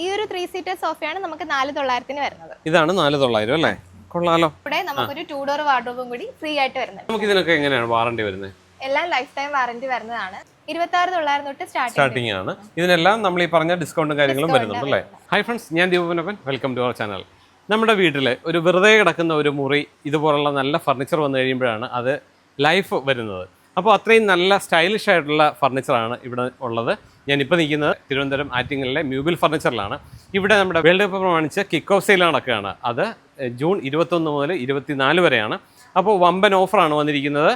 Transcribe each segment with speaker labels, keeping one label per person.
Speaker 1: ഈ ഒരു 3 സീറ്റർ സോഫയാണ് നമുക്ക് 4900 വരുന്നത്.
Speaker 2: ഇതാണ് 4900 അല്ലേ? കൊള്ളാലോ.
Speaker 1: ഇവിടെ നമുക്കൊരു 2 ഡോർ വാർഡ്രോബും കൂടി ഫ്രീ ആയിട്ട് വരുന്നുണ്ട്.
Speaker 2: നമുക്ക് ഇതിനൊക്കെ എങ്ങനെയാണ് വാറണ്ടി വരുന്നത്?
Speaker 1: എല്ലാം ലൈഫ് ടൈം വാറണ്ടി വരുന്നതാണ്. 26900 തൊട്ട്
Speaker 2: സ്റ്റാർട്ടിംഗ് ആണ്. ഇതിനെല്ലാം നമ്മൾ ഈ പറഞ്ഞ ഡിസ്കൗണ്ടും കാര്യങ്ങളും വരുന്നുണ്ട് അല്ലേ? ഹായ് ഫ്രണ്ട്സ്, ഞാൻ Deepanappan. Welcome to our channel. നമ്മുടെ വീട്ടിൽ ഒരു വെറുതെ കിടക്കുന്ന ഒരു മുറി ഇതുപോലുള്ള നല്ല ഫർണിച്ചർ വന്നു കഴിയുമ്പോഴാണ് അത് ലൈഫ് വരുന്നത്. അപ്പോൾ അത്രയും നല്ല സ്റ്റൈലിഷ് ആയിട്ടുള്ള ഫർണിച്ചറാണ് ഇവിടെ ഉള്ളത്. ഞാനിപ്പോൾ നിൽക്കുന്നത് തിരുവനന്തപുരം ആറ്റിങ്ങലിലെ മ്യൂബിൽ ഫർണിച്ചറിലാണ്. ഇവിടെ നമ്മുടെ വേൾഡ് കപ്പ് പ്രമാണിച്ച് കിക്ക് ഓഫ് സെയിൽ നടക്കുകയാണ്. അത് ജൂൺ 21 മുതൽ 24 വരെയാണ്. അപ്പോൾ വമ്പൻ ഓഫറാണ് വന്നിരിക്കുന്നത്.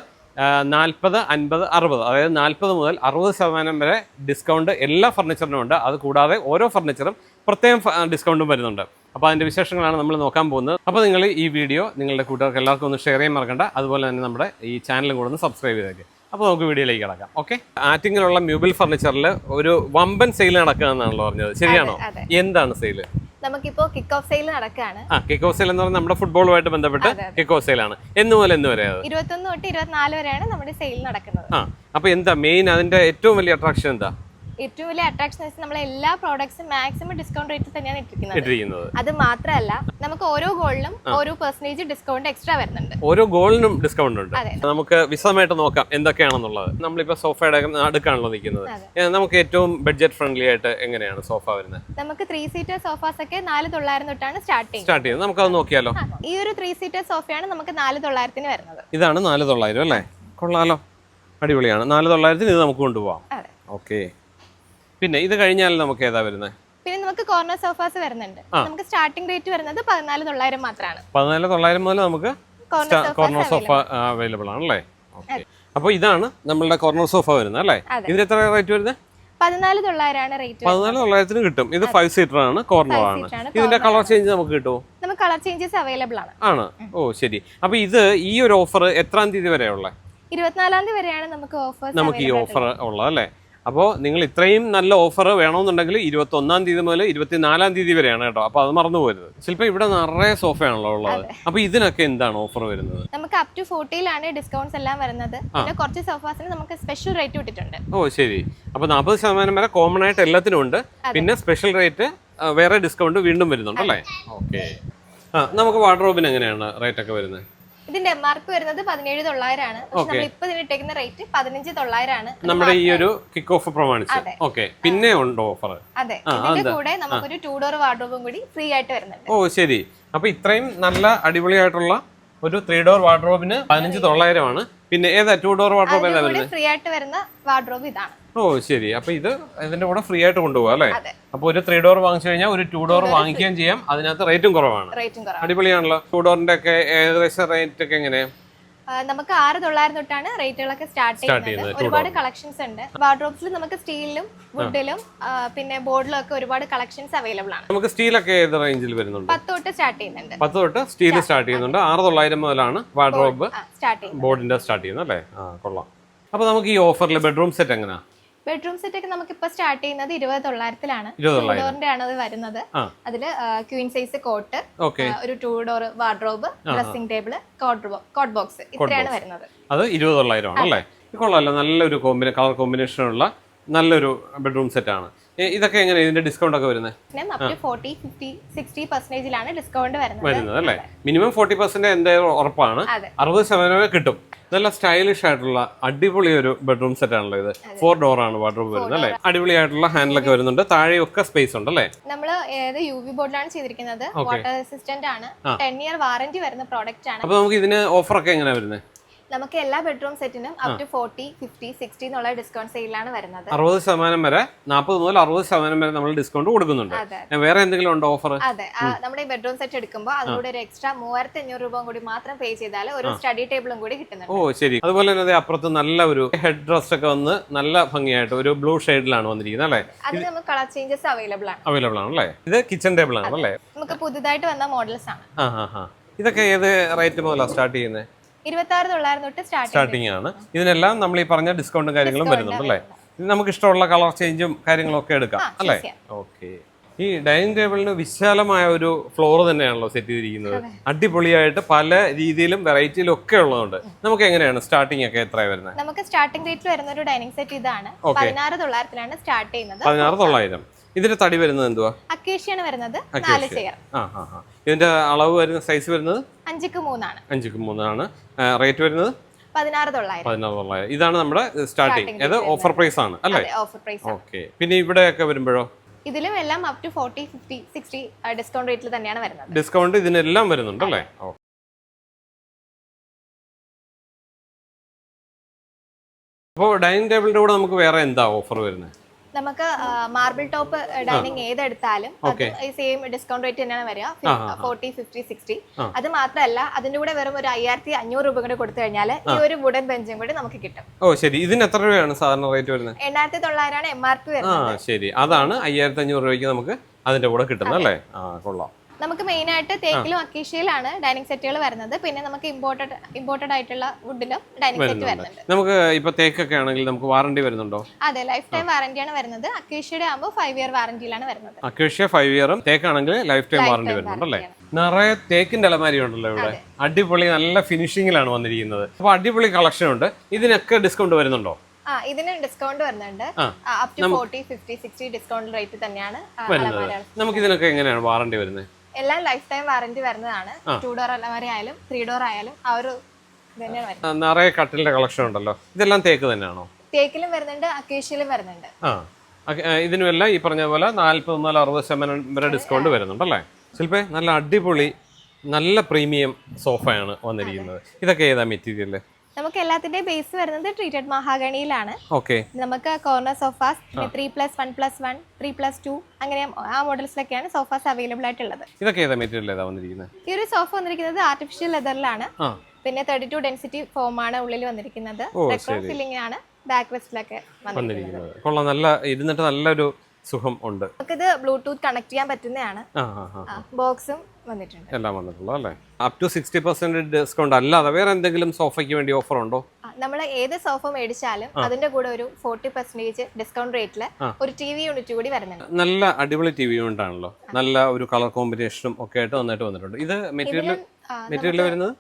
Speaker 2: 40, 50, 60, അതായത് 40 മുതൽ 60% വരെ ഡിസ്കൗണ്ട് എല്ലാ ഫർണിച്ചറിനും ഉണ്ട്. അത് കൂടാതെ ഓരോ ഫർണിച്ചറും പ്രത്യേകം ഡിസ്കൗണ്ടും വരുന്നുണ്ട്. അപ്പോൾ അതിൻ്റെ വിശേഷങ്ങളാണ് നമ്മൾ നോക്കാൻ പോകുന്നത്. അപ്പോൾ നിങ്ങൾ ഈ വീഡിയോ നിങ്ങളുടെ കൂട്ടുകാർക്ക് എല്ലാവർക്കും ഒന്ന് ഷെയർ ചെയ്യാൻ മറക്കണ്ട. അതുപോലെ തന്നെ നമ്മുടെ ഈ ചാനലും കൂടെ ഒന്ന് സബ്സ്ക്രൈബ് ചെയ്തേക്ക്. അപ്പോൾ നമുക്ക് വീഡിയോയിലേക്ക് കിടക്കാം. ഓക്കെ, ആറ്റിങ്ങിലുള്ള മ്യൂബിൽ ഫർണിച്ചറിൽ ഒരു വമ്പൻ സെയിൽ നടക്കുകയെന്നാണല്ലോ പറഞ്ഞത്, ശരിയാണോ? എന്താണ് സെയിൽ?
Speaker 1: നമുക്കിപ്പോ കിക്ക് ഓഫ് സെയിൽ നടക്കുകയാണ്.
Speaker 2: കിക്ക് ഓഫ് സെയിൽ എന്ന് പറഞ്ഞാൽ നമ്മുടെ ഫുട്ബോളുമായിട്ട് ബന്ധപ്പെട്ട് കിക്ക് ഓഫ് സെയിലാണ്. എന്ന് മുതൽ എന്ന് വരെ?
Speaker 1: 21 തൊട്ട് 24 വരെയാണ് നമ്മുടെ സെയിൽ നടക്കുന്നത്.
Speaker 2: അപ്പൊ എന്താ മെയിൻ അതിന്റെ ഏറ്റവും വലിയ അട്രാക്ഷൻ എന്താ?
Speaker 1: ഏറ്റവും വലിയ അട്രാക്ഷൻ നമ്മൾ എല്ലാ പ്രോഡക്ട്സും മാക്സിമം ഡിസ്കൗണ്ട് റേറ്റ് തന്നെയാണ് ഇട്ടിരിക്കുന്നത്. അത് മാത്രമല്ല, നമുക്ക് ഓരോ ഗോളിനും ഓരോ % ഡിസ്കൗണ്ട് എക്സ്ട്രാ വരുന്നുണ്ട്.
Speaker 2: ഓരോ ഗോളിനും ഡിസ്കൗണ്ട് ഉണ്ട്. നമുക്ക് വിശദമായിട്ട് നോക്കാം എന്തൊക്കെയാണെന്നുള്ളത്. നമ്മളിപ്പോ സോഫയുടെ അടുക്കാണല്ലോ നിൽക്കുന്നത്. നമുക്ക് ഏറ്റവും ബഡ്ജറ്റ് ഫ്രണ്ട്ലി ആയിട്ട് എങ്ങനെയാണ് സോഫ വരുന്നത്?
Speaker 1: നമുക്ക് 3 സീറ്റർ സോഫാസ് ഒക്കെ 4900 തൊട്ടാണ് സ്റ്റാർട്ട്
Speaker 2: ചെയ്യുന്നത്. നമുക്ക് അത് നോക്കിയാലോ?
Speaker 1: ഈ ഒരു 3 സീറ്റർ സോഫയാണ് നമുക്ക് 4900 വരുന്നത്.
Speaker 2: ഇതാണ് 4900 അല്ലേ? കൊള്ളാലോ, അടിപൊളിയാണ്. 4900 ഇത് നമുക്ക് കൊണ്ടുപോകാം. ഓക്കെ, പിന്നെ ഇത് കഴിഞ്ഞാൽ നമുക്ക് ഏതാ വരുന്നത്?
Speaker 1: പിന്നെ നമുക്ക് കോർണർ സോഫാസ് വരുന്നുണ്ട്. നമുക്ക് സ്റ്റാർട്ടിംഗ് റേറ്റ് വരുന്നത് 14900 മാത്രമാണ്.
Speaker 2: 14900 മുതൽ നമുക്ക് കോർണർ സോഫ അവൈലബിൾ ആണല്ലേ? ഓക്കെ, അപ്പോൾ ഇതാണ് നമ്മളുടെ കോർണർ സോഫ വരുന്നത് അല്ലേ? ഇതിന് എത്ര റേറ്റ് വരുന്നത്?
Speaker 1: 14900 ആണ് റേറ്റ്.
Speaker 2: 14900 കിട്ടും. ഇത് 5 സീറ്റർ ആണ്, കോർണർ ആണ്. ഇതിന്റെ കളർ ചേഞ്ച് നമുക്ക് കിട്ടുമോ?
Speaker 1: നമുക്ക് കളർ ചേഞ്ചസ് അവൈലബിൾ ആണ്.
Speaker 2: ആണ്, ഓ ശരി. അപ്പൊ ഇത് ഈ ഒരു ഓഫർ എത്രാം തീയതി വരെയുള്ള?
Speaker 1: 24 തീയതി വരെയാണ് നമുക്ക്
Speaker 2: ഈ ഓഫർ ഉള്ളത് അല്ലേ? അപ്പോൾ നിങ്ങൾ ഇത്രയും നല്ല ഓഫർ വേണമെന്നുണ്ടെങ്കിൽ 21 തീയതി മുതൽ 24 തീയതി വരെയാണ് കേട്ടോ. അപ്പോൾ അത് മറന്നു പോരുത്. ചിലപ്പോൾ ഇവിടെ നിറയെ സോഫയാണല്ലോ ഉള്ളത്. അപ്പോൾ ഇതിനൊക്കെ എന്താണ് ഓഫർ വരുന്നത്?
Speaker 1: നമുക്ക് അപ് ടു 40 ഡിസ്കൗണ്ട്സ് എല്ലാം വരുന്നത്. പിന്നെ കുറച്ച് സോഫാസിന് നമുക്ക് സ്പെഷ്യൽ റേറ്റ് ഇട്ടിട്ടുണ്ട്.
Speaker 2: ഓ ശരി. അപ്പോൾ 40% വരെ കോമൺ ആയിട്ട് എല്ലാത്തിനും ഉണ്ട്. പിന്നെ സ്പെഷ്യൽ റേറ്റ് വേറെ ഡിസ്കൗണ്ട് വീണ്ടും വരുന്നുണ്ട് അല്ലേ? ഓക്കെ. നമുക്ക് വാർഡ്രോബിന് എങ്ങനെയാണ് റേറ്റ് ഒക്കെ വരുന്നത്?
Speaker 1: ഇതിന്റെ MRP വരുന്നത് 17900 ആണ്. നമ്മൾ ഇപ്പോൾ ഇതിനിട്ടേക്കുന്ന റേറ്റ് 15900 ആണ്.
Speaker 2: നമ്മുടെ ഈ ഒരു കിക്ക് ഓഫ് പ്രമാണിച്ച്. ഓക്കെ, പിന്നെ ഉണ്ടോ ഓഫർ?
Speaker 1: അതെ, ഇതിന്റെ കൂടെ നമുക്കൊരു 2 ഡോർ വാർഡ്രോബും കൂടി ഫ്രീ ആയിട്ട് വരുന്നുണ്ട്.
Speaker 2: ഓ ശരി. അപ്പൊ ഇത്രയും നല്ല അടിപൊളിയായിട്ടുള്ള ഒരു 3 ഡോർ വാർഡ്രോബിന് 15900 ആണ്. പിന്നെ ഏതാ 2 ഡോർ വാർഡ്രോബ് ഏതാ വരുന്നത്?
Speaker 1: ഫ്രീ ആയിട്ട് വരുന്ന വാർഡ്രോബ് ഇതാണ്.
Speaker 2: ഓ ശരി. അപ്പൊ ഇത് ഇതിന്റെ കൂടെ ഫ്രീ ആയിട്ട് കൊണ്ടുപോകാം അല്ലേ? അപ്പൊ ഒരു 3 ഡോർ വാങ്ങിച്ചു കഴിഞ്ഞാൽ ഒരു 2 ഡോർ വാങ്ങിക്കുകയും ചെയ്യാം. അതിനകത്ത് റേറ്റും കുറവാണ്. അടിപൊളിയാണല്ലോ. 2 ഡോറിന്റെ ഒക്കെ ഏകദേശം റേറ്റ് ഒക്കെ എങ്ങനെയാ?
Speaker 1: നമുക്ക് 6900 തൊട്ടാണ് റേറ്റുകളൊക്കെ സ്റ്റാർട്ട് ചെയ്യുന്നത്. ഒരുപാട് കളക്ഷൻസ് ഉണ്ട്. വാർഡ്രോബ്സിൽ നമുക്ക് സ്റ്റീലിലും വുഡിലും പിന്നെ ബോർഡിലും ഒക്കെ ഒരുപാട് കളക്ഷൻസ് അവൈലബിൾ ആണ്.
Speaker 2: നമുക്ക് സ്റ്റീലൊക്കെ ഏത് റേഞ്ചിൽ വരുന്നുണ്ട്?
Speaker 1: 10 തൊട്ട് സ്റ്റാർട്ട് ചെയ്യുന്നുണ്ട്.
Speaker 2: 10 തൊട്ട് സ്റ്റീൽ സ്റ്റാർട്ട് ചെയ്യുന്നുണ്ട്. 6900 മുതലാണ് വാർഡ്രോബ് ബോർഡിന്റെ സ്റ്റാർട്ട് ചെയ്യുന്നത് അല്ലേ? കൊള്ളാം. അപ്പൊ നമുക്ക് ഈ ഓഫറിൽ ബെഡ്റൂം സെറ്റ് എങ്ങനെയാ?
Speaker 1: ബെഡ്റൂം സെറ്റ് ഒക്കെ നമുക്ക് ഇപ്പൊ സ്റ്റാർട്ട് ചെയ്യുന്നത് 20900 ഡോറിന്റെ ആണ് അത് വരുന്നത്. അതില് ക്വീൻ സൈസ് കോട്ട്, ഒരു 2 door wardrobe, dressing table, cot box, ഇത്രയാണ് വരുന്നത്.
Speaker 2: അത് 20000 ആണ് അല്ലേ? കൊള്ളാമല്ലോ. നല്ലൊരു കളർ കോമ്പിനേഷനുള്ള നല്ലൊരു ബെഡ്റൂം സെറ്റ് ആണ്. ഇതൊക്കെ എങ്ങനെ ഇതിന്റെ ഡിസ്കൗണ്ട് ഒക്കെ വരുന്നത്?
Speaker 1: 40, 50, 60% ഡിസ്കൗണ്ട്
Speaker 2: വരുന്നത് അല്ലേ? മിനിമം 40% എന്തായാലും ഉറപ്പാണ്. 60% കിട്ടും. നല്ല സ്റ്റൈലിഷ് ആയിട്ടുള്ള അടിപൊളി ഒരു ബെഡ്റൂം സെറ്റ് ആണല്ലോ ഇത്. 4 ഡോർ ആണ് വാർഡ്രോബ് വരുന്നത് അല്ലേ? അടിപൊളിയായിട്ടുള്ള ഹാൻഡിലൊക്കെ വരുന്നുണ്ട്. താഴെയൊക്കെ സ്പേസ് ഉണ്ട് അല്ലേ?
Speaker 1: നമ്മള് UV ബോർഡിലാണ് ചെയ്തിരിക്കുന്നത്. വാട്ടർ റെസിസ്റ്റന്റ് ആണ്. 10 ഇയർ വാറന്റി വരുന്ന പ്രോഡക്റ്റ് ആണ്.
Speaker 2: അപ്പൊ നമുക്ക് ഇതിന് ഓഫർ ഒക്കെ എങ്ങനെയാ വരുന്നത്?
Speaker 1: നമുക്ക് എല്ലാ ബെഡ്റൂം സെറ്റിനും അപ് ടു 40, 50, 60 എന്നുള്ള ഡിസ്കൗണ്ട് സെയിലാണ് വരുന്നത്.
Speaker 2: 60% വരെ, 40 മുതൽ 60% വരെ നമ്മൾ ഡിസ്കൗണ്ട് കൊടുക്കുന്നുണ്ട്. വേറെ എന്തെങ്കിലും ഉണ്ടോ ഓഫർ?
Speaker 1: അതെ, നമ്മുടെ ഈ ബെഡ്റൂം സെറ്റ് എടുക്കുമ്പോൾ അതിലൂടെ ഒരു എക്സ്ട്രാ 3500 രൂപ കൂടി മാത്രം പേ ചെയ്താൽ ഒരു സ്റ്റഡി ടേബിളും കൂടി കിട്ടുന്നുണ്ട്.
Speaker 2: ഓ ശരി. അതുപോലെ തന്നെ അപ്പുറത്ത് നല്ല ഒരു ഹെഡ് റെസ്റ്റ് ഒക്കെ വന്ന് നല്ല ഭംഗിയായിട്ട് ഒരു ബ്ലൂ ഷെയ്ഡിലാണ് വന്നിരിക്കുന്നത് അല്ലേ?
Speaker 1: അതിന് നമുക്ക് കളർ ചേഞ്ചസ് അവൈലബിൾ ആണ്
Speaker 2: അല്ലേ? ഇത് കിച്ചൺ ടേബിൾ ആണ് അല്ലേ?
Speaker 1: നമുക്ക് പുതുതായിട്ട് വന്ന മോഡൽസ് ആണ്.
Speaker 2: ഇതൊക്കെ ഏത് റേറ്റ് മുതലാണ് സ്റ്റാർട്ട് ചെയ്യുന്നത്?
Speaker 1: 26900 തൊട്ട്
Speaker 2: സ്റ്റാർട്ടിംഗ് ആണ്. ഇതിനെല്ലാം നമ്മൾ ഈ പറഞ്ഞ ഡിസ്കൗണ്ടും കാര്യങ്ങളും വരുന്നുണ്ട് അല്ലേ? ഇത് നമുക്ക് ഇഷ്ടമുള്ള കളർ ചേഞ്ചും കാര്യങ്ങളും ഒക്കെ എടുക്കാം അല്ലേ? ഓക്കെ. ഈ ഡൈനിങ് ടേബിളിന് വിശാലമായ ഒരു ഫ്ലോർ തന്നെയാണല്ലോ സെറ്റ് ചെയ്തിരിക്കുന്നത്. അടിപൊളിയായിട്ട് പല രീതിയിലും വെറൈറ്റിയിലും ഒക്കെ ഉള്ളതുകൊണ്ട് നമുക്ക് എങ്ങനെയാണ് സ്റ്റാർട്ടിംഗ് ഒക്കെ എത്ര വരുന്നത്?
Speaker 1: നമുക്ക് സ്റ്റാർട്ടിംഗ് റേറ്റിൽ വരുന്ന ഒരു ഡൈനിങ് സെറ്റ് ഇതാണ്. 16900 സ്റ്റാർട്ട് ചെയ്യുന്നത്.
Speaker 2: 16900. ഇതിന്റെ തടി വരുന്നത് എന്തുവാ?
Speaker 1: അക്കേഷ്യയാണ് വരുന്നത് 4 ചെയർ.
Speaker 2: ഇതിന്റെ അളവ് വരുന്ന സൈസ് വരുന്നത്
Speaker 1: 5x3 ആണ്.
Speaker 2: 5x3 ആണ്. റേറ്റ് വരുന്നത്
Speaker 1: 16,900.
Speaker 2: ഇതാണ് നമ്മുടെ സ്റ്റാർട്ടിങ്. അത് ഓഫർ പ്രൈസ് ആണ് അല്ലേ?
Speaker 1: Offer price.
Speaker 2: ഓക്കെ. പിന്നെ ഇവിടെയൊക്കെ വരുമ്പോഴോ?
Speaker 1: ഇതിലും എല്ലാം അപ് ടു 40, 50, 60 ഡിസ്കൗണ്ട് റേറ്റിൽ തന്നെയാണ് വരുന്നത്.
Speaker 2: ഡിസ്കൗണ്ട് ഇതിനെല്ലാം വരുന്നുണ്ട് അല്ലേ? അപ്പോൾ ഡൈനിങ് ടേബിളിന്റെ കൂടെ നമുക്ക് വേറെ എന്താ ഓഫർ വരുന്നത്?
Speaker 1: നമുക്ക് മാർബിൾ ടോപ്പ് ഡൈനിങ് ഏതെടുത്താലും സെയിം ഡിസ്കൗണ്ട് റേറ്റ് തന്നെയാണ് വരിക. 40, 50, 60. അത് മാത്രമല്ല അതിന്റെ കൂടെ വെറും ഒരു 5,500 രൂപ കൂടെ കൊടുത്തു കഴിഞ്ഞാൽ ഈ ഒരു വുഡൻ ബെഞ്ചും കൂടി നമുക്ക് കിട്ടും.
Speaker 2: ഓ ശരി. ഇതിന് എത്ര രൂപയാണ് സാധാരണ റേറ്റ് വരുന്നത്?
Speaker 1: 8,900 ആണ് MRP വരുന്നത്.
Speaker 2: ശരി, അതാണ് 5,500 രൂപയ്ക്ക് നമുക്ക് അതിന്റെ കൂടെ കിട്ടുന്നത് അല്ലേ? കൊള്ളാം.
Speaker 1: നമുക്ക് മെയിൻ ആയിട്ട് തേക്കിലും അക്കേഷ്യയിലാണ് ഡൈനിങ് സെറ്റുകൾ വരുന്നത്. പിന്നെ നമുക്ക് ഇമ്പോർട്ടഡ് ആയിട്ടുള്ള വുഡിലും ഡൈനിങ് സെറ്റ് വരുന്നുണ്ട്.
Speaker 2: നമുക്ക് ഇപ്പൊ തേക്കൊക്കെ ആണെങ്കിൽ നമുക്ക് വാറണ്ടി വരുന്നുണ്ടോ?
Speaker 1: അതെ, ലൈഫ് ടൈം വാറന്റിയാണ് വരുന്നത്. അക്കേഷ്യയുടെ ആകുമ്പോൾ 5 ഇയർ വാറന്റിയിലാണ് വരുന്നത്.
Speaker 2: അക്കേഷ്യ 5 ഇയറും തേക്കാണെങ്കിൽ ലൈഫ് ടൈം വാറന്റി വരുന്നുണ്ട് അല്ലേ? നിറയെ തേക്കിന്റെ അലമാരി ഉണ്ടല്ലോ ഇവിടെ. അടിപൊളി നല്ല ഫിനിഷിംഗിലാണ് വന്നിരിക്കുന്നത്. അപ്പൊ അടിപൊളി കളക്ഷൻ ഉണ്ട്. ഇതിനൊക്കെ ഡിസ്കൗണ്ട് വരുന്നുണ്ടോ?
Speaker 1: ഇതിന് ഡിസ്കൗണ്ട് വരുന്നുണ്ട്. അപ് ടു 40, 50, 60 ഡിസ്കൗണ്ട് റേറ്റ് തന്നെയാണ്
Speaker 2: നമുക്ക് ഇതിനൊക്കെ എങ്ങനെയാണ് വാറന്റി വരുന്നത്?
Speaker 1: എല്ലാം ലൈഫ് ടൈം വാറന്റി വരുന്നതാണ്. 2 ഡോർ അലമാരി ആയാലും 3 ഡോർ ആയാലും ആ ഒരു തന്നെയാണ് വരുന്നത്.
Speaker 2: നിറയെ കട്ടിലിന്റെ കളക്ഷൻ ഉണ്ടല്ലോ. ഇതെല്ലാം തേക്ക് തന്നെയാണോ?
Speaker 1: തേക്കിലും വരുന്നുണ്ട്, അക്കേഷ്യയിലും വരുന്നുണ്ട്.
Speaker 2: ഇതിനുമെല്ലാം ഈ പറഞ്ഞ പോലെ 40-60% വരെ ഡിസ്കൗണ്ട് വരുന്നുണ്ട് അല്ലേ? ശില്പേ, നല്ല അടിപൊളി നല്ല പ്രീമിയം സോഫയാണ് വന്നിരിക്കുന്നത്. ഇതൊക്കെ ഏതാ മെറ്റീരിയൽ?
Speaker 1: നമുക്ക് എല്ലാത്തിന്റെയും ബേസ് വരുന്നത് ട്രീറ്റഡ് മഹാഗണിയിലാണ്.
Speaker 2: ഓക്കെ.
Speaker 1: നമുക്ക് കോർണർ സോഫാസ് 3+1+1, 3+2 അങ്ങനെ ആ മോഡൽസിലൊക്കെയാണ് സോഫാസ് അവൈലബിൾ ആയിട്ടുള്ളത്.
Speaker 2: ഇതൊക്കെ ഏതാ മെറ്റീരിയൽ ഏതാ വന്നിരിക്കുന്നത്?
Speaker 1: ഈ ഒരു സോഫ വന്നിരിക്കുന്നത് ആർട്ടിഫിഷ്യൽ ലെതറിലാണ്. പിന്നെ 32 ഡെൻസിറ്റി ഫോം ആണ് ഉള്ളിൽ വന്നിരിക്കുന്നത്. ഡെക്കോർ ഫില്ലിംഗ് ആണ് ബാക്ക് റെസ്റ്റിലൊക്കെ വന്നിരിക്കുന്നത്.
Speaker 2: കൊള്ളാം. നല്ല ഇരുന്നിട്ട് നല്ലൊരു സുഖം ഉണ്ട്.
Speaker 1: നമുക്കിത് ബ്ലൂടൂത്ത് കണക്ട് ചെയ്യാൻ പറ്റുന്നതാണ്. ബോക്സും വന്നിട്ടുണ്ട്.
Speaker 2: എല്ലാം വന്നിട്ടുള്ളൂ അല്ലേ? അപ് ടു 60% ഡിസ്കൗണ്ട് അല്ലാതെ വേറെ എന്തെങ്കിലും സോഫയ്ക്ക് വേണ്ടി ഓഫർ ഉണ്ടോ?
Speaker 1: നമ്മൾ ഏത് സോഫ മേടിച്ചാലും അതിന്റെ കൂടെ ഒരു 40% ഡിസ്കൗണ്ട് റേറ്റില് ഒരു TV യൂണിറ്റ് കൂടി വരുന്നുണ്ട്.
Speaker 2: നല്ല അടിപൊളി TV യൂണിറ്റ് ആണല്ലോ. നല്ല ഒരു കളർ കോമ്പിനേഷനും ഒക്കെ ആയിട്ട് നന്നായിട്ട് വന്നിട്ടുണ്ട്. ഇത് മെറ്റീരിയൽ വരുന്നത്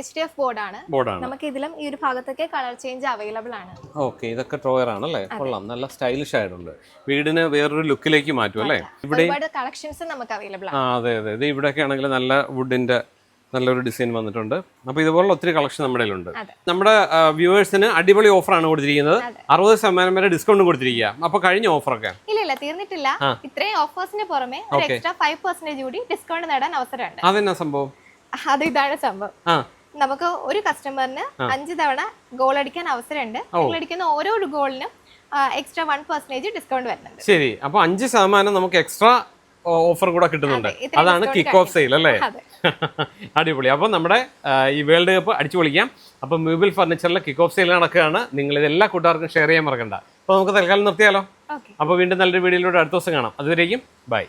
Speaker 1: HDF ബോർഡാണ്. നമുക്ക് ഇതിലും ഈ ഒരു ഭാഗത്തൊക്കെ കളർ ചേഞ്ച് അവൈലബിൾ ആണ്.
Speaker 2: ഓക്കെ. ഇതൊക്കെ ഡ്രോയർ ആണല്ലേ? കൊള്ളാം. നല്ല സ്റ്റൈലിഷ് ആയിട്ടുണ്ട്. വീടിന് വേറൊരു ലുക്കിലേക്ക് മാറ്റും അല്ലേ? ഇവിടെ
Speaker 1: കളക്ഷൻസ് നമുക്ക് അവൈലബിൾ ആണ്.
Speaker 2: അതെ അതെ. ഇത് ഇവിടെയൊക്കെ ആണെങ്കിൽ നല്ല വുഡിന്റെ നല്ലൊരു ഡിസൈൻ വന്നിട്ടുണ്ട്. അപ്പോൾ ഇതുപോലുള്ള ഒത്തിരി കളക്ഷൻ നമ്മുടെ കയ്യിലുണ്ട്. നമ്മുടെ വ്യൂവേഴ്സിന് അടിപൊളി ഓഫറാണ് കൊടുത്തിരിക്കുന്നത്. 60% വരെ ഡിസ്കൗണ്ട് കൊടുത്തിരിക്കുക. അപ്പോൾ കഴിഞ്ഞ ഓഫറൊക്കെ
Speaker 1: ഇല്ല തീർന്നിട്ടില്ല. ഇത്രയും ഓഫേഴ്സിന് പുറമെ ഒരു എക്സ്ട്രാ 5% കൂടി ഡിസ്കൗണ്ട് നേടാൻ അവസരമുണ്ട്.
Speaker 2: അതെന്നാ സംഭവം?
Speaker 1: അത് ഇതാണ് സംഭവം. നമുക്ക് ഒരു കസ്റ്റമറിന് 5 തവണ ഗോൾ അടിക്കാൻ അവസരമുണ്ട്. ഗോൾ അടിക്കുന്ന ഓരോ ഗോളിനും എക്സ്ട്രാ 1% ഡിസ്കൗണ്ട് വരുന്നുണ്ട്.
Speaker 2: ശരി. അപ്പോൾ 5% നമുക്ക് എക്സ്ട്രാ ഓഫർ കൂടെ കിട്ടുന്നുണ്ട്. അതാണ് കിക്ക് ഓഫ് സെയിൽ അല്ലേ? അടിപൊളി. അപ്പോൾ നമ്മുടെ ഈ വേൾഡ് കപ്പ് അടിച്ചു പൊളിക്കാം. അപ്പോൾ മ്യൂബിൾ ഫർണിച്ചറിലെ കിക്ക് ഓഫ് സെയിൽ നടക്കുകയാണ്. നിങ്ങൾ ഇത് എല്ലാ കൂട്ടുകാർക്കും ഷെയർ ചെയ്യാൻ മറക്കണ്ട. അപ്പോൾ നമുക്ക് തൽക്കാലം നിർത്തിയാലോ? അപ്പോൾ വീണ്ടും നല്ലൊരു വീഡിയോയിലൂടെ അടുത്ത ദിവസം കാണാം. അതുവരേക്കും ബൈ.